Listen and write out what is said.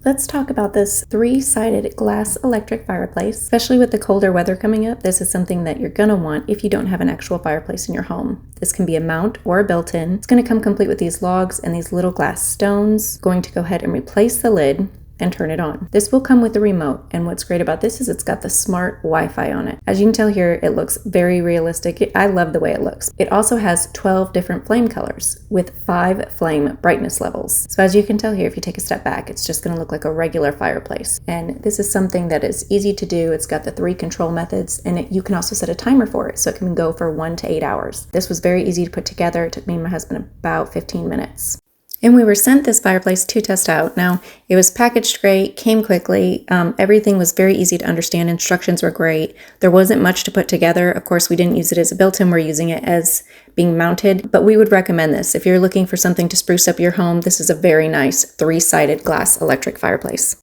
Let's talk about this 3-sided glass electric fireplace. Especially with the colder weather coming up, this is something that you're gonna want if you don't have an actual fireplace in your home. This can be a mount or a built-in. It's gonna come complete with these logs and these little glass stones. Going to go ahead and replace the lid and turn it on. This will come with the remote, and what's great about this is it's got the smart Wi-Fi on it. As you can tell here, it looks very realistic. I love the way it looks. It also has 12 different flame colors with 5 flame brightness levels. So as you can tell here, if you take a step back, it's just gonna look like a regular fireplace. And this is something that is easy to do. It's got the 3 control methods, and you can also set a timer for it, so it can go for 1 to 8 hours. This was very easy to put together. It took me and my husband about 15 minutes. And we were sent this fireplace to test out. Now, it was packaged great, came quickly. Everything was very easy to understand. Instructions were great. There wasn't much to put together. Of course, we didn't use it as a built-in. We're using it as being mounted. But we would recommend this. If you're looking for something to spruce up your home, this is a very nice 3-sided glass electric fireplace.